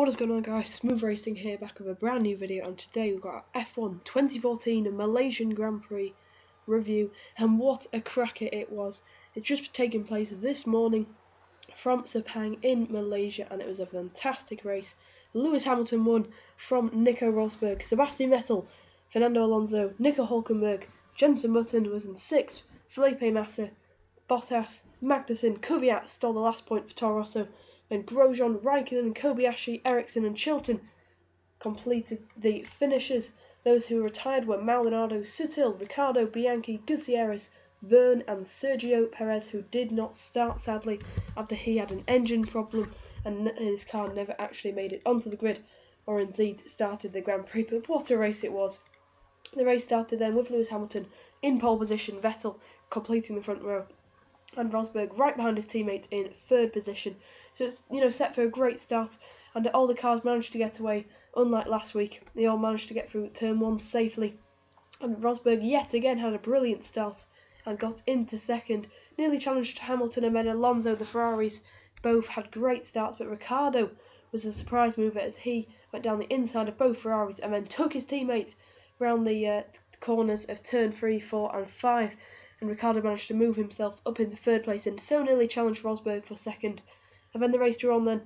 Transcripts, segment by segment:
What is going on, guys? Smooth Racing here, back with a brand new video, and today we've got our F1 2014 Malaysian Grand Prix review, and what a cracker it was. It's just taken place this morning from Sepang in Malaysia, and it was a fantastic race. Lewis Hamilton won from Nico Rosberg, Sebastian Vettel, Fernando Alonso, Nico Hülkenberg, Jenson Button was in 6th, Felipe Massa, Bottas, Magnussen, Kvyat stole the last point for Toro Rosso, and Grosjean, Raikkonen, Kobayashi, Ericsson and Chilton completed the finishes. Those who retired were Maldonado, Sutil, Ricciardo, Bianchi, Gutierrez, Verne and Sergio Perez, who did not start sadly after he had an engine problem and his car never actually made it onto the grid or indeed started the Grand Prix. But what a race it was. The race started then with Lewis Hamilton in pole position, Vettel completing the front row, and Rosberg right behind his teammate in 3rd position. So it's set for a great start, and all the cars managed to get away. Unlike last week, they all managed to get through turn 1 safely, and Rosberg yet again had a brilliant start and got into 2nd, nearly challenged Hamilton, and then Alonso. The Ferraris both had great starts, but Ricciardo was a surprise mover as he went down the inside of both Ferraris and then took his teammates round the corners of turn 3, 4 and 5, and Ricciardo managed to move himself up into 3rd place and so nearly challenged Rosberg for 2nd. And then the race drew on then,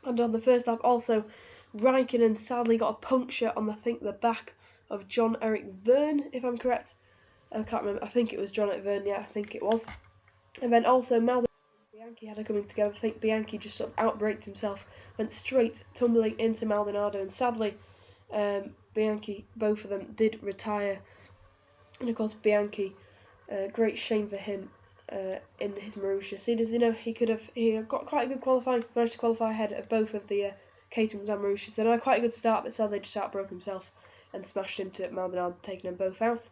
and on the first lap also, Raikkonen sadly got a puncture on, I think, the back of John-Eric Verne, if I'm correct. I can't remember, I think it was John-Eric Verne, yeah, I think it was. And then also Maldonado and Bianchi had a coming together. I think Bianchi just sort of outbraked himself, went straight tumbling into Maldonado, and sadly Bianchi, both of them did retire. And of course Bianchi, great shame for him in his Marussia. So he got quite a good qualifying, managed to qualify ahead of both of the Caterhams and Marussia. So had quite a good start, but sadly just outbroke himself and smashed into Maldonado, taking them both out.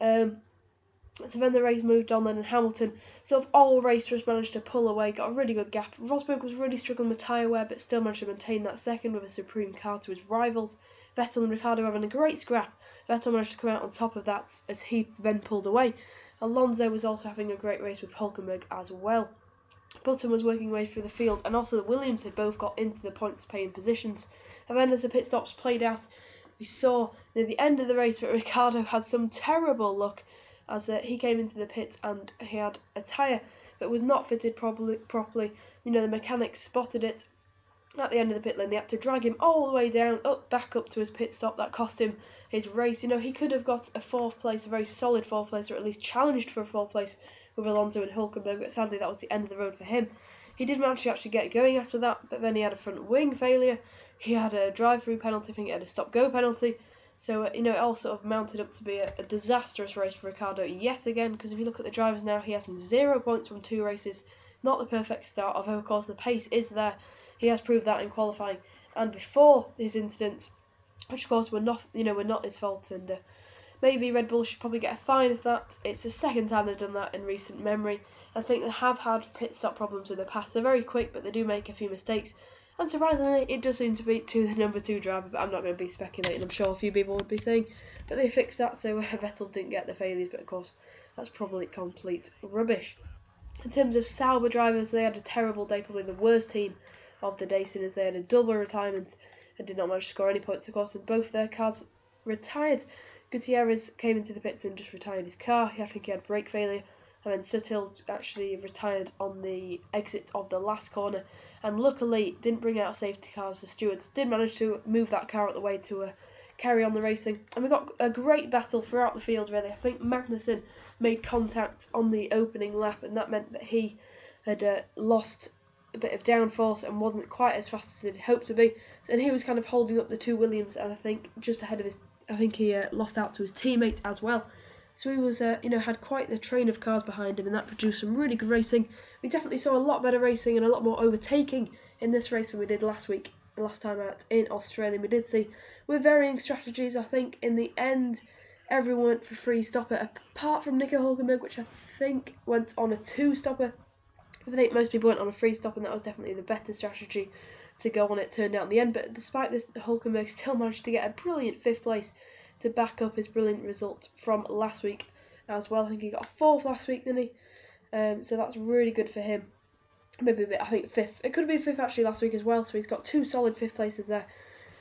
So then the race moved on then, and Hamilton sort of all race just managed to pull away, got a really good gap. Rosberg was really struggling with tyre wear, but still managed to maintain that 2nd with a supreme car to his rivals. Vettel and Ricciardo having a great scrap. Vettel managed to come out on top of that as he then pulled away. Alonso was also having a great race with Hülkenberg as well. Button was working way through the field, and also the Williams had both got into the points paying positions. And then as the pit stops played out, we saw near the end of the race that Ricciardo had some terrible luck as he came into the pits and he had a tyre that was not fitted properly. The mechanics spotted it at the end of the pit lane. They had to drag him all the way down, back up to his pit stop. That cost him his race. He could have got a 4th place, a very solid 4th place, or at least challenged for a 4th place with Alonso and Hülkenberg, but sadly that was the end of the road for him. He did manage to actually get going after that, but then he had a front wing failure, he had a drive-through penalty, I think he had a stop-go penalty. So, it all sort of mounted up to be a disastrous race for Ricciardo yet again, because if you look at the drivers now, he has 0 points from 2 races. Not the perfect start, although of course the pace is there. He has proved that in qualifying and before his incidents, which of course were not his fault, and maybe Red Bull should probably get a fine of that. It's the 2nd time they've done that in recent memory. I think they have had pit stop problems in the past. They're very quick, but they do make a few mistakes. And surprisingly, it does seem to be to the number 2 driver, but I'm not going to be speculating. I'm sure a few people would be saying that they fixed that, so Vettel didn't get the failures, but of course, that's probably complete rubbish. In terms of Sauber drivers, they had a terrible day, probably the worst team of the day, since as they had a double retirement and did not manage to score any points, of course, and both their cars retired. Gutierrez came into the pits and just retired his car. I think he had brake failure. And then Sutil actually retired on the exit of the last corner, and luckily didn't bring out safety cars. The stewards did manage to move that car out of the way to carry on the racing, and we got a great battle throughout the field really. I think Magnussen made contact on the opening lap, and that meant that he had lost a bit of downforce and wasn't quite as fast as he'd hoped to be, and he was kind of holding up the 2 Williams, and I think just ahead of he lost out to his teammates as well. So he was, had quite the train of cars behind him, and that produced some really good racing. We definitely saw a lot better racing and a lot more overtaking in this race than we did last time out in Australia. We did see, with varying strategies, I think in the end, everyone went for free stopper, apart from Nico Hülkenberg, which I think went on a 2-stopper. I think most people went on a free stop, and that was definitely the better strategy to go on. It turned out in the end, but despite this, Hülkenberg still managed to get a brilliant 5th place to back up his brilliant result from last week as well. I think he got a 4th last week, didn't he? So that's really good for him. maybe a bit, I think 5th. It could have been 5th actually last week as well, so he's got 2 solid 5th places there.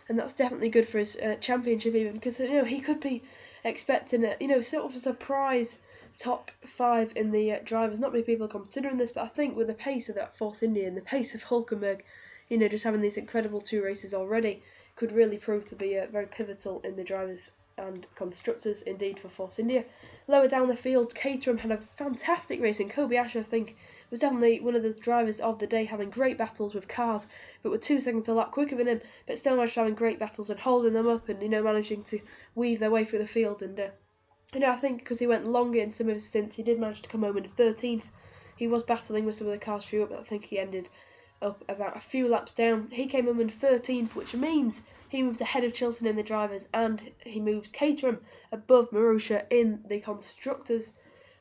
And that's definitely good for his championship even, because he could be expecting sort of a surprise top 5 in the drivers. Not many people are considering this, but I think with the pace of that Force India and the pace of Hulkenberg, just having these incredible 2 races already, could really prove to be very pivotal in the drivers and constructors indeed for Force India. Lower down the field, Caterham had a fantastic race, and Kobayashi, I think, was definitely one of the drivers of the day, having great battles with cars, but with 2 seconds a lap quicker than him, but still managed to having great battles and holding them up and, managing to weave their way through the field. And, I think because he went longer in some of his stints, he did manage to come home in 13th. He was battling with some of the cars through it, but I think he ended up about a few laps down. He came home in 13th, which means he moves ahead of Chilton in the drivers, and he moves Caterham above Marussia in the constructors.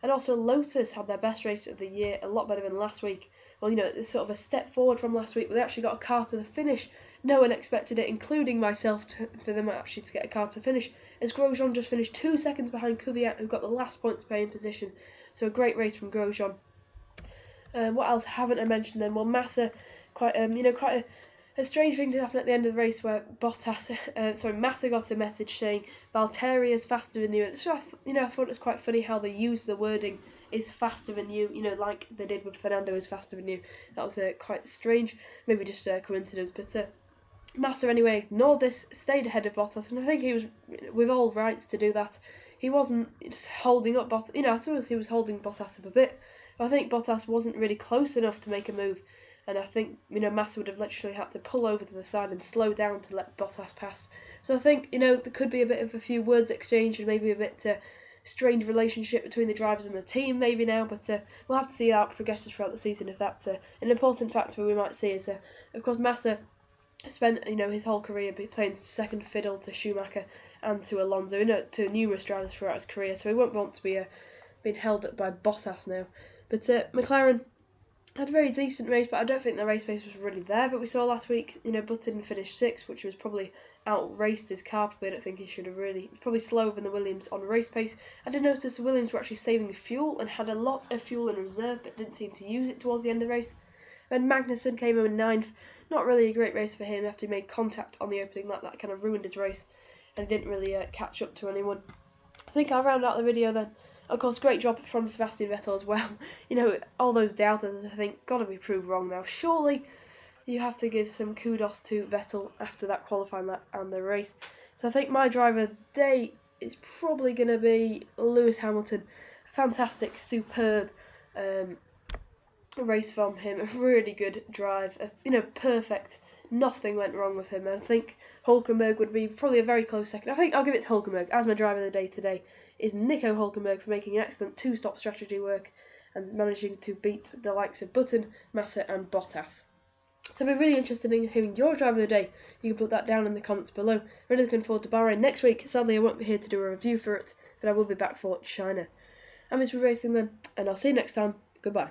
And also Lotus had their best race of the year, a lot better than last week. Well, it's sort of a step forward from last week, but they actually got a car to the finish. No one expected it, including myself, for them actually to get a car to finish, as Grosjean just finished 2 seconds behind Kvyat, who got the last points paying position. So a great race from Grosjean. What else haven't I mentioned then? Well, Massa, quite a strange thing to happen at the end of the race where Massa got a message saying Valtteri is faster than you. So I thought it was quite funny how they used the wording is faster than you, like they did with Fernando is faster than you. That was quite strange, maybe just a coincidence, but Massa anyway ignored this, stayed ahead of Bottas, and I think he was with all rights to do that. He wasn't just holding up Bottas, I suppose he was holding Bottas up a bit, but I think Bottas wasn't really close enough to make a move. And I think, Massa would have literally had to pull over to the side and slow down to let Bottas pass. So I think, there could be a bit of a few words exchanged and maybe a bit strained relationship between the drivers and the team maybe now. But we'll have to see how it progresses throughout the season if that's an important factor we might see. Is, of course, Massa spent, his whole career playing second fiddle to Schumacher and to Alonso, to numerous drivers throughout his career. So he won't want to be being held up by Bottas now. But McLaren had a very decent race, but I don't think the race pace was really there. But we saw last week, Button finished 6th, which was probably outraced his car. But I don't think he should have really. Probably slower than the Williams on race pace. I did notice the Williams were actually saving fuel and had a lot of fuel in reserve, but didn't seem to use it towards the end of the race. Then Magnussen came in 9th. Not really a great race for him after he made contact on the opening lap. That kind of ruined his race, and he didn't really catch up to anyone. I think I'll round out the video then. Of course, great job from Sebastian Vettel as well. All those doubters, I think, got to be proved wrong now. Surely you have to give some kudos to Vettel after that qualifying lap and the race. So I think my driver of the day is probably going to be Lewis Hamilton. A fantastic, superb race from him. A really good drive. Perfect. Nothing went wrong with him. And I think Hulkenberg would be probably a very close second. I think I'll give it to Hulkenberg as my driver of the day today. Is Nico Hulkenberg for making an excellent 2-stop strategy work and managing to beat the likes of Button, Massa and Bottas. So I'll be really interested in hearing your driver of the day. You can put that down in the comments below. Really looking forward to Bahrain next week. Sadly I won't be here to do a review for it, but I will be back for China. I'm Miss Racing then, and I'll see you next time. Goodbye.